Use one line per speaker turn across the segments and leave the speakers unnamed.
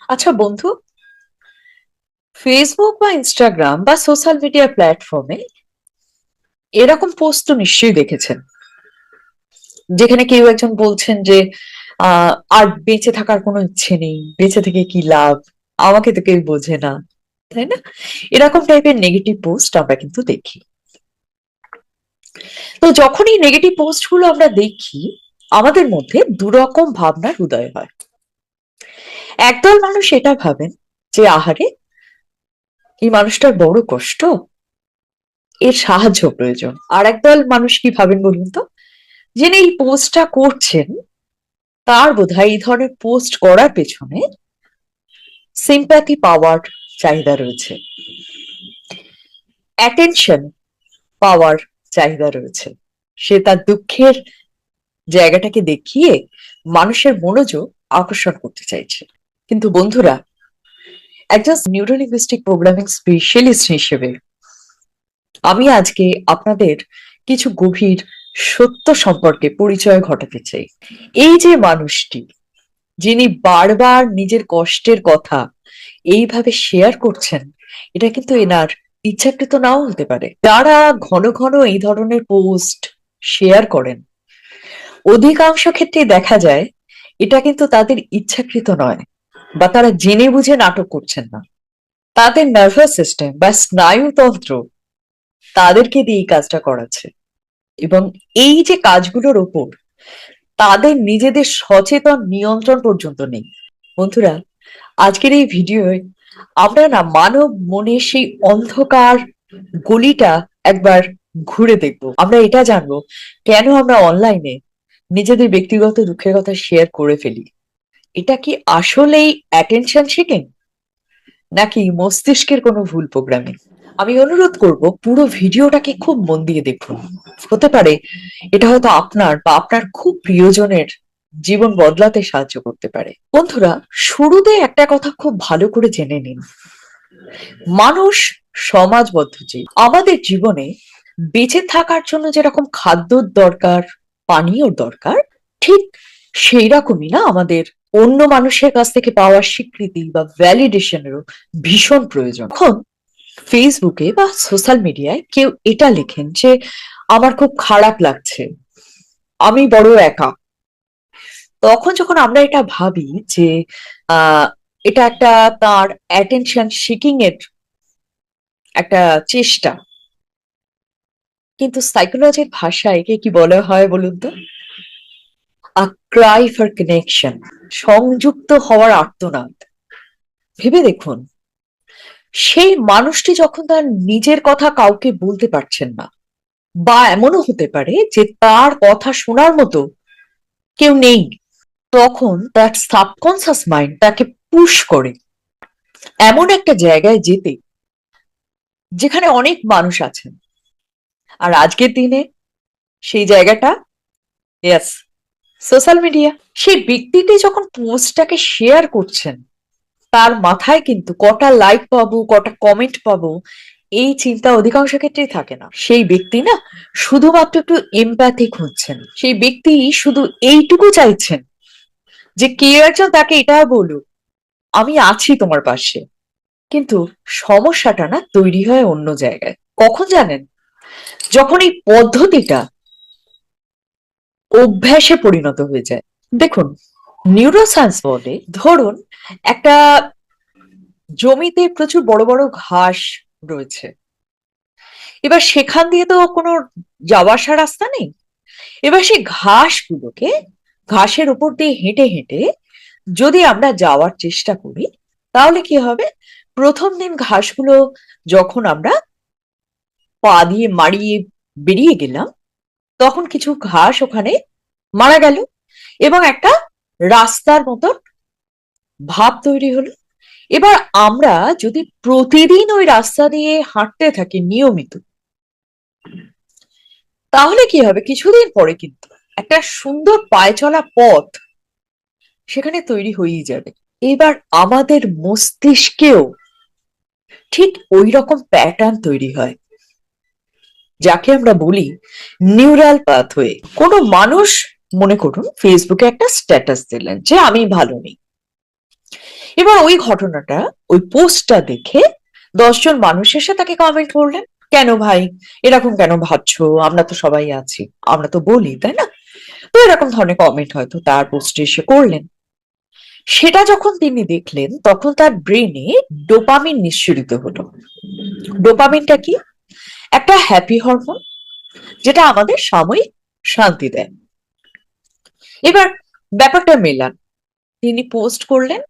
আচ্ছা বন্ধু, ফেসবুক বা ইনস্টাগ্রাম বা সোশ্যাল মিডিয়া প্ল্যাটফর্মে এরকম পোস্ট তো নিশ্চয়ই দেখেছেন, যেখানে কেউ একজন বলছেন যে আর বেঁচে থাকার কোনো ইচ্ছে নেই, বেঁচে থেকে কি লাভ, আমাকে তো কেউ বোঝে না, তাই না? এরকম টাইপের নেগেটিভ পোস্ট আমরা কিন্তু দেখি। তো যখন এই নেগেটিভ পোস্ট গুলো আমরা দেখি, আমাদের মধ্যে দুরকম ভাবনার উদয় হয়। একদল মানুষ এটা ভাবেন যে আহারে, এই মানুষটার বড় কষ্ট, এর সাহায্য প্রয়োজন। আর একদল মানুষ কি ভাবেন বলুন তো, যিনি এই পোস্টটা করছেন তার বোধহয় এই ধরনের পোস্ট করার পেছনে সিম্প্যাথি পাওয়ার চাহিদা রয়েছে, অ্যাটেনশন পাওয়ার চাহিদা রয়েছে। সে তার দুঃখের জায়গাটাকে দেখিয়ে মানুষের মনোযোগ আকর্ষণ করতে চাইছে। কিন্তু বন্ধুরা, একজন নিউরোলিঙ্গুইস্টিক প্রোগ্রামিং স্পেশালিস্ট হিসেবে আমি আজকে আপনাদের কিছু গভীর সত্য সম্পর্কে পরিচয় ঘটাতে চাই। এই যে মানুষটি, যিনি বারবার নিজের কষ্টের কথা এইভাবে শেয়ার করছেন, এটা কিন্তু এনার ইচ্ছাকৃত নাও হতে পারে। যারা ঘন ঘন এই ধরনের পোস্ট শেয়ার করেন, অধিকাংশ ক্ষেত্রে দেখা যায় এটা কিন্তু তাদের ইচ্ছাকৃত নয়, বা তারা জেনে বুঝে নাটক করছেন না। তাদের নার্ভাস সিস্টেম বা স্নায়ুতন্ত্র তাদেরকে দিয়ে এই কাজটা করাচ্ছে। এবং এই যে কাজগুলোর ওপর তাদের নিজেদের সচেতন নিয়ন্ত্রণ পর্যন্ত নেই। বন্ধুরা, আজকের এই ভিডিওয় আমরা না মানব মনের সেই অন্ধকার গলিটা একবার ঘুরে দেখব। আমরা এটা জানবো কেন আমরা অনলাইনে নিজেদের ব্যক্তিগত দুঃখের কথা শেয়ার করে ফেলি। এটা কি আসলেই অ্যাটেনশন সিকিং, নাকি মস্তিষ্কের কোনো ভুল প্রোগ্রামিং? আমি অনুরোধ করব পুরো ভিডিওটাকে খুব মন দিয়ে দেখুন। হতে পারে এটা হয়তো আপনার বা আপনার খুব প্রিয়জনের জীবন বদলাতে সাহায্য করতে পারে। বন্ধুরা, শুরুতে একটা কথা খুব ভালো করে জেনে নিন, মানুষ সমাজবদ্ধ জীব। আমাদের জীবনে বেঁচে থাকার জন্য যেরকম খাদ্যর দরকার, পানীয়র দরকার, ঠিক সেই রকমই না আমাদের অন্য মানুষের কাছ থেকে পাওয়ার স্বীকৃতি বা ভ্যালিডেশনেরও ভীষণ প্রয়োজন। এখন ফেসবুকে বা সোশ্যাল মিডিয়ায় কেউ এটা লেখেন যে আমার খুব খারাপ লাগছে, আমি বড় একা, তখন যখন আমরা এটা ভাবি যে আহ এটা একটা তার অ্যাটেনশন সিকিং এর একটা চেষ্টা, কিন্তু সাইকোলজির ভাষায় একে কি বলা হয় বলুন তো? আ ক্রাই ফর কানেকশন, সংযুক্ত হওয়ার আর্তনাদ। ভেবে দেখুন, সেই মানুষটি যখন তার নিজের কথা কাউকে বলতে পারছেন না, বা এমনও হতে পারে যে তার কথা শোনার মতো কেউ নেই, তখন তার সাবকনসিয়াস মাইন্ড তাকে পুশ করে এমন একটা জায়গায় যেতে যেখানে অনেক মানুষ আছেন। আর আজকের দিনে সেই জায়গাটা, ইয়েস, সোশ্যাল মিডিয়া। সেই ব্যক্তিটি যখন পোস্টটাকে শেয়ার করছেন, তার মাথায় কিন্তু কটা লাইক পাবো, কটা কমেন্ট পাবো, এই চিন্তা অধিকাংশ ক্ষেত্রেই থাকে না। সেই ব্যক্তি না শুধুমাত্র একটু এমপ্যাথি খুঁজছেন, সেই ব্যক্তি শুধু এইটুকু চাইছেন যে কেউ একজন তাকে এটা বলুক, আমি আছি তোমার পাশে। কিন্তু সমস্যাটা না তৈরি হয় অন্য জায়গায়। কখন জানেন? যখন এই পদ্ধতিটা অভ্যাসে পরিণত হয়ে যায়। দেখুন, নিউরোসায়েন্স বলে, ধরুন একটা জমিতে প্রচুর বড় বড় ঘাস রয়েছে, এবার সেখান দিয়ে তো কোনো যাওয়া আসা রাস্তা নেই। এবার সেই ঘাসগুলোকে, ঘাসের উপর দিয়ে হেঁটে হেঁটে যদি আমরা যাওয়ার চেষ্টা করি, তাহলে কি হবে? প্রথম দিন ঘাসগুলো যখন আমরা পা দিয়ে মাড়িয়ে বেরিয়ে গেলাম, তখন কিছু ঘাস ওখানে মারা গেল এবং একটা রাস্তার মতন ভাব তৈরি হলো। এবার আমরা যদি প্রতিদিন ওই রাস্তা দিয়ে হাঁটতে থাকি নিয়মিত, তাহলে কি হবে? কিছুদিন পরে কিন্তু একটা সুন্দর পায়ে চলা পথ সেখানে তৈরি হয়েই যাবে। এবার আমাদের মস্তিষ্কেও ঠিক ওই রকম প্যাটার্ন তৈরি হয়, যাকে আমরা বলি নিউরাল পাথওয়ে। কোনো মানুষ, মনে করুন ফেসবুকে একটা স্ট্যাটাস দিলেন যে আমি ভালো নেই, এবার ওই ঘটনাটা, ওই পোস্টটা দেখে 10 জন মানুষ এসে তাকে কমেন্ট করলেন, কেন ভাই এরকম কেন ভাবছো, আমরা তো সবাই আছি, আমরা তো বলি, তাই না? তো এরকম ধরনের কমেন্ট হয়তো তার পোস্টে এসে করলেন। সেটা যখন তিনি দেখলেন তখন তার ব্রেনে ডোপামিন নিঃসরিত হলো। ডোপামিনটা কি? একটা হ্যাপি হরমোন, যেটা আমাদের সাময়িক শান্তি দেয়। এবার ব্যাপারটা মেলান, তিনি পোস্ট করলেন,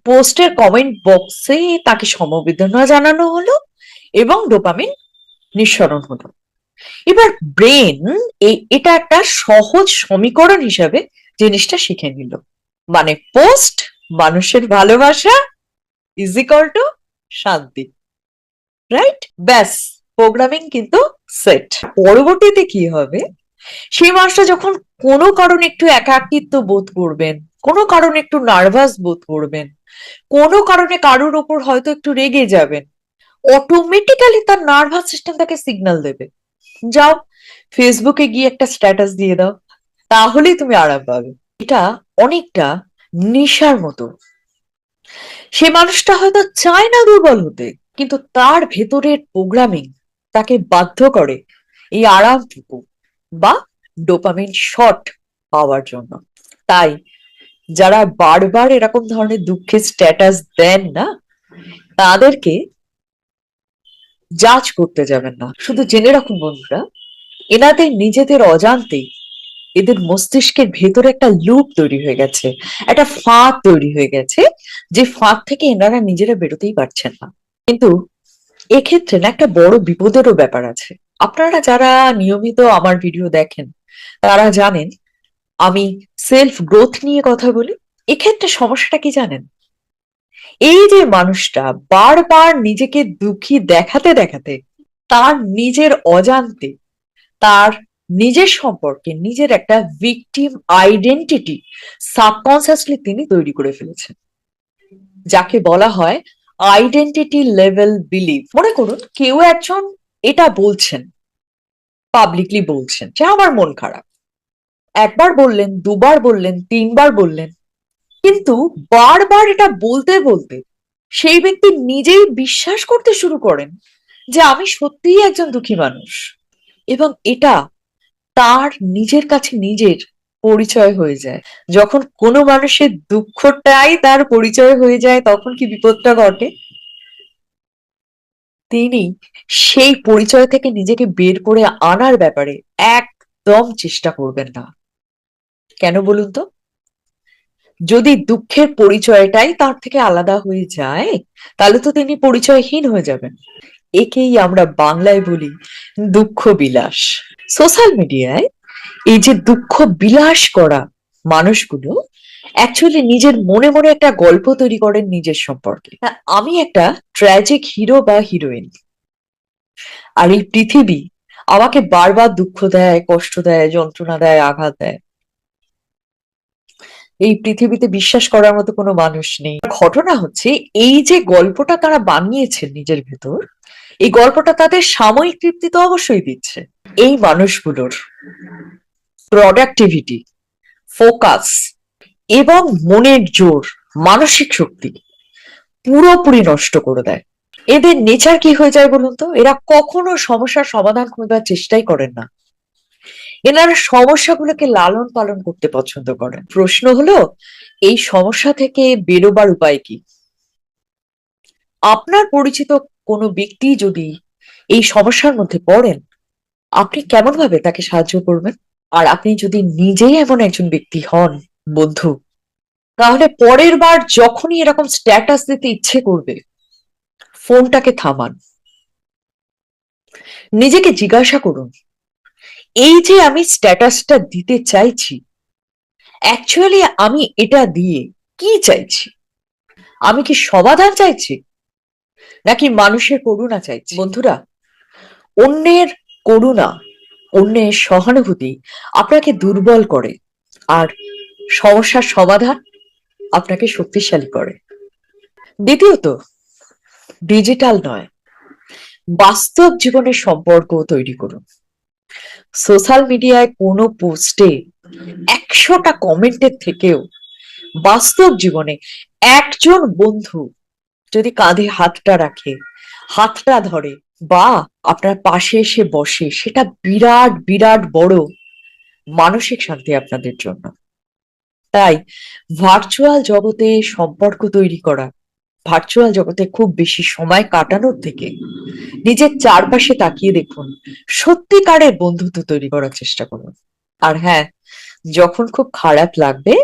পোস্টের কমেন্ট বক্সে তাকে সমবেদনা জানানো হলো এবং ডোপামিন নিঃসরণ হলো। এবার ব্রেন এটা একটা সহজ সমীকরণ হিসাবে জিনিসটা শিখে নিল, মানে পোস্ট মানুষের ভালোবাসা ইজ ইকুয়াল টু শান্তি, রাইট? ব্যাস, প্রোগ্রামিং কিন্তু সেট। পরবর্তীতে কি হবে, সেই মানুষটা যখন কোনো কারণে একটু একাকিত্ব বোধ করবেন, কোনো কারণে একটু নার্ভাস বোধ করবেন, কোনো কারণে কারোর ওপর হয়তো একটু রেগে যাবেন, অটোমেটিক্যালি তার নার্ভাস সিস্টেম তাকে সিগন্যাল দেবে, যাও ফেসবুকে গিয়ে একটা স্ট্যাটাস দিয়ে দাও, তাহলেই তুমি আরাম পাবে। এটা অনেকটা নেশার মতো। সে মানুষটা হয়তো চায় না দুর্বল হতে, কিন্তু তার ভেতরের প্রোগ্রামিং তাকে বাধ্য করে এই আরামটুকু বা ডোপামিন শট পাওয়ার জন্য। তাই যারা বারবার এরকম ধরনের দুঃখের স্ট্যাটাস দেন না, তাদেরকে জাজ করতে যাবেন না। শুধু জেনে রাখুন বন্ধুরা, এনাদের নিজেদের অজান্তেই এদের মস্তিষ্কের ভেতরে একটা লুপ তৈরি হয়ে গেছে, একটা ফাঁদ তৈরি হয়ে গেছে, যে ফাঁদ থেকে এনারা নিজেরা বেরোতেই পারছেন না। কিন্তু এক্ষেত্রে না একটা বড় বিপদেরও ব্যাপার আছে। আপনারা যারা নিয়মিত আমার ভিডিও দেখেন তারা জানেন আমি সেলফ গ্রোথ নিয়ে কথা বলি। এক্ষেত্রে সমস্যাটা কি জানেন? এই যে মানুষটা বারবার নিজেকে দুঃখী দেখাতে দেখাতে তার নিজের অজান্তে, তার নিজের সম্পর্কে নিজের একটা ভিকটিম আইডেন্টিটি সাবকনসিয়াসলি তিনি তৈরি করে ফেলেছেন, যাকে বলা হয় আইডেন্টিটি লেভেল বিলিভ। মনে করুন কেউ একজন এটা বলছেন, পাবলিকলি বলছেন যে আমার মন খারাপ, একবার বললেন, দুবার বললেন, তিনবার বললেন, কিন্তু বারবার এটা বলতে বলতে সেই ব্যক্তি নিজেই বিশ্বাস করতে শুরু করেন যে আমি সত্যিই একজন দুঃখী মানুষ, এবং এটা তার নিজের কাছে নিজের পরিচয় হয়ে যায়। যখন কোনো মানুষের দুঃখটাই তার পরিচয় হয়ে যায় তখন কি বিপদটা ঘটে? তিনি সেই পরিচয় থেকে নিজেকে বের করে আনার ব্যাপারে একদম চেষ্টা করবেন না। কেন বলুন তো? যদি দুঃখের পরিচয়টাই তার থেকে আলাদা হয়ে যায়, তাহলে তো তিনি পরিচয়হীন হয়ে যাবেন। একেই আমরা বাংলায় বলি দুঃখ বিলাস। সোশ্যাল মিডিয়ায় এই যে দুঃখ বিলাস করা মানুষগুলো অ্যাকচুয়ালি নিজের মনে মনে একটা গল্প তৈরি করেন নিজের সম্পর্কে। আমি একটা ট্র্যাজিক হিরো বা হিরোইন, আর এই পৃথিবী আমাকে বারবার দুঃখ দেয়, কষ্ট দেয়, যন্ত্রণা দেয়, আঘাত দেয়। এই পৃথিবীতে বিশ্বাস করার মতো কোনো মানুষ নেই। ঘটনা হচ্ছে এই যে গল্পটা তারা বানিয়েছেন নিজের ভেতর, এই গল্পটা তাদের সাময়িক তৃপ্তি তো অবশ্যই দিচ্ছে। এই মানুষগুলোর প্রোডাক্টিভিটি, ফোকাস এবং মনের জোর, মানসিক শক্তি পুরোপুরি নষ্ট করে দেয়। এদের নেচার কি হয়ে যায় বলুন তো? এরা কখনো সমস্যার সমাধান খোঁজার চেষ্টাই করেন না, এনারা সমস্যাগুলোকে লালন পালন করতে পছন্দ করেন। প্রশ্ন হলো, এই সমস্যা থেকে বেরোবার উপায় কি? আপনার পরিচিত কোনো ব্যক্তি যদি এই সমস্যার মধ্যে পড়েন, আপনি কেমন ভাবে তাকে সাহায্য করবেন? আর আপনি যদি নিজেই এমন একজন ব্যক্তি হন বন্ধু, তাহলে পরের বার যখনই এরকম স্ট্যাটাস দিতে ইচ্ছে করবে, ফোনটাকে থামান, নিজেকে জিজ্ঞাসা করুন, এই যে আমি স্ট্যাটাসটা দিতে চাইছি, অ্যাকচুয়ালি আমি এটা দিয়ে কি চাইছি? আমি কি সমাধান চাইছি, নাকি মানুষের করুণা চাইছি? বন্ধুরা, অন্যের করুণা, অন্যের সহানুভূতি আপনাকে দুর্বল করে, আর সমস্যার সমাধান আপনাকে শক্তিশালী করে। দ্বিতীয়ত, ডিজিটাল নয়, বাস্তব জীবনের সম্পর্ক তৈরি করুন। সোশ্যাল মিডিয়ায় কোনো পোস্টে 100টা কমেন্টের থেকেও বাস্তব জীবনে একজন বন্ধু যদি কাঁধে হাতটা রাখে, হাতটা ধরে, বা আপনার পাশে এসে বসে, সেটা বিরাট বিরাট বড় মানসিক শান্তি আপনাদের জন্য। তাই ভার্চুয়াল জগতে সম্পর্ক তৈরি করা, ভার্চুয়াল জগতে খুব বেশি সময় কাটানোর থেকে নিজের চারপাশে তাকিয়ে দেখুন, সত্যিকারের বন্ধুত্ব তৈরি করার চেষ্টা করুন। আর হ্যাঁ, যখন খুব খারাপ লাগবে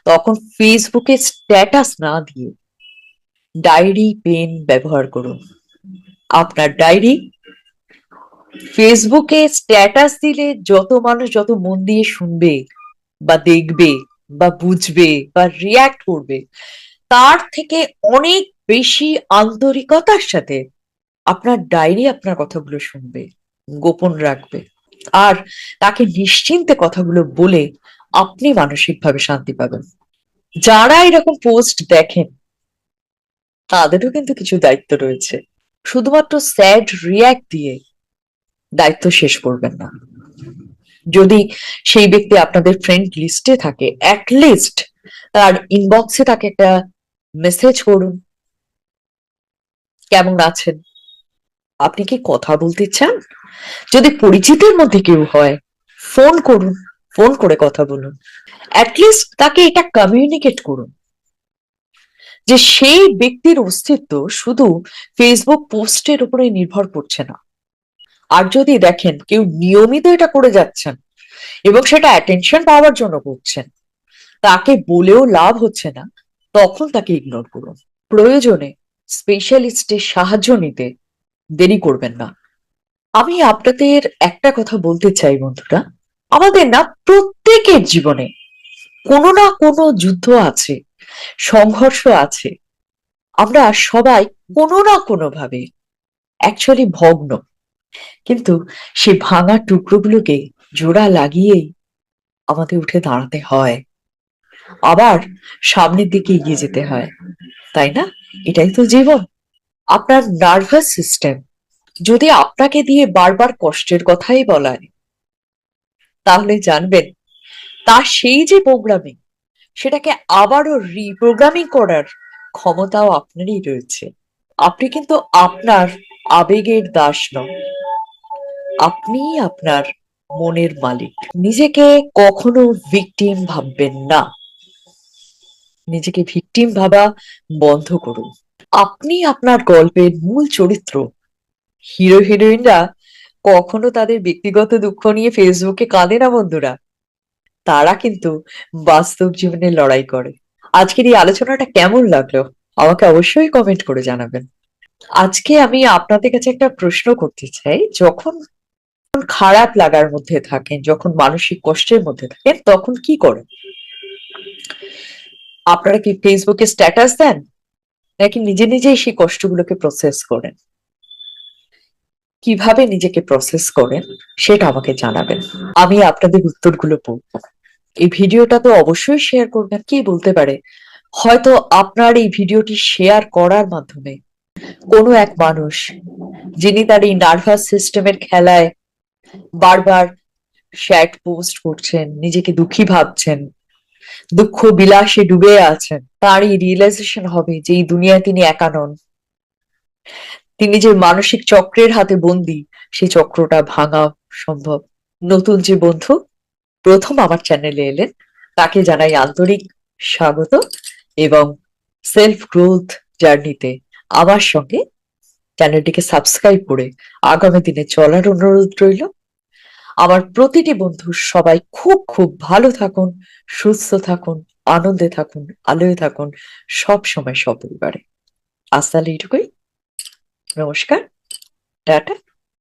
তখন ফেসবুকে স্ট্যাটাস না দিয়ে ডায়েরি পেন ব্যবহার করুন। আপনার ডায়েরি ফেসবুকে স্ট্যাটাস দিলে যত মানুষ যত মন দিয়ে শুনবে বা দেখবে বা বুঝবে বা রিয়াক্ট করবে, তার থেকে অনেক বেশি আন্তরিকতার সাথে আপনার ডায়েরি আপনার কথাগুলো শুনবে, গোপন রাখবে, আর তাকে নিশ্চিন্তে কথাগুলো বলে আপনি মানসিকভাবে শান্তি পাবেন। যারা এরকম পোস্ট দেখেন তাদেরও কিন্তু কিছু দায়িত্ব রয়েছে। শুধুমাত্র স্যাড রিয়াক্ট দিয়ে দায়িত্ব শেষ করবেন না। যদি সেই ব্যক্তি আপনাদের ফ্রেন্ড লিস্টে থাকে, অ্যাটলিস্ট তার ইনবক্সে তাকে একটা মেসেজ করুন, কেমন আছেন, আপনি কি কথা বলতে চান? যদি পরিচিতের মধ্যে কেউ হয়, ফোন করুন, ফোন করে কথা বলুন, অ্যাটলিস্ট তাকে এটা কমিউনিকেট করুন যে সেই ব্যক্তির অস্তিত্ব শুধু ফেসবুক পোস্টের উপরে নির্ভর করছে না। আর যদি দেখেন কেউ নিয়মিত এটা করে যাচ্ছেন এবং সেটা অ্যাটেনশন পাওয়ার জন্য করছেন, তাকে বলেও লাভ হচ্ছে না, তখন তাকে ইগনোর করুন। প্রয়োজনে স্পেশালিস্টের সাহায্য নিতে দেরি করবেন না। আমি আপনাদের একটা কথা বলতে চাই বন্ধুরা, আমাদের না প্রত্যেকের জীবনে কোনো না কোনো যুদ্ধ আছে, সংঘর্ষ আছে। আমরা সবাই কোনো না কোনো ভাবে অ্যাকচুয়ালি ভগ্ন, কিন্তু সে ভাঙা টুকরোগুলোকে জোড়া লাগিয়েই আমাদের উঠে দাঁড়াতে হয়, আবার সামনের দিকে এগিয়ে যেতে হয়, তাই না? এটাই তো জীবন। আপনার নার্ভাস সিস্টেম যদি আপনাকে দিয়ে বারবার কষ্টের কথাই বলায়, তাহলে জানবেন তার সেই যে প্রোগ্রামিং, সেটাকে আবারও রিপ্রোগ্রামিং করার ক্ষমতাও আপনারই রয়েছে। আপনি কিন্তু আপনার আবেগের দাস নন, আপনি আপনার মনের মালিক। নিজেকে কখনো ভিকটিম ভাববেন না, নিজেকে ভিকটিম ভাবা বন্ধ করুন। আপনি আপনার গল্পের মূল চরিত্র। হিরো হিরোইনরা কখনো তাদের ব্যক্তিগত দুঃখ নিয়ে ফেসবুকে কাঁদে না বন্ধুরা, তারা কিন্তু বাস্তব জীবনে লড়াই করে। আজকের এই আলোচনাটা কেমন লাগলো আমাকে অবশ্যই কমেন্ট করে জানাবেন। আজকে আমি আপনাদের কাছে একটা প্রশ্ন করতে চাই, যখন খারাপ লাগার মধ্যে থাকেন, যখন মানসিক কষ্টের মধ্যে থাকেন, তখন কি করেন? আপনারা কি ফেসবুকে স্ট্যাটাস দেন, নাকি নিজে নিজেই সেই কষ্টগুলোকে প্রসেস করেন? কিভাবে নিজেকে প্রসেস করেন সেটা আমাকে জানাবেন, আমি আপনাদের উত্তরগুলো পড়বো। এই ভিডিওটা তো অবশ্যই শেয়ার করবেন। কি বলতে পারে, হয়তো আপনার এই ভিডিওটি শেয়ার করার মাধ্যমে কোনো এক মানুষ, যিনি তার এই নার্ভাস সিস্টেমের খেলায় বারবার স্যাড পোস্ট করছেন, নিজেকে দুঃখী ভাবছেন, দুঃখ বিলাসে ডুবে আছেন, তার এই রিয়েলাইজেশন হবে যে এই দুনিয়ায় তিনি একা নন, তিনি যে মানসিক চক্রের হাতে বন্দী, সেই চক্রটা ভাঙা সম্ভব। নতুন যে বন্ধু প্রথম আমার চ্যানেলে এলেন, তাকে জানাই আন্তরিক স্বাগত, এবং সেলফ গ্রোথ জার্নিতে আমার সঙ্গে চ্যানেলটিকে সাবস্ক্রাইব করে আগামী দিনে চলার অনুরোধ রইল। আমার প্রতিটি বন্ধু সবাই খুব খুব ভালো থাকুন, সুস্থ থাকুন, আনন্দে থাকুন, আলোয় থাকুন, সব সময় সপরিবারে। আজ তাহলে এইটুকুই। নমস্কার, টাটা।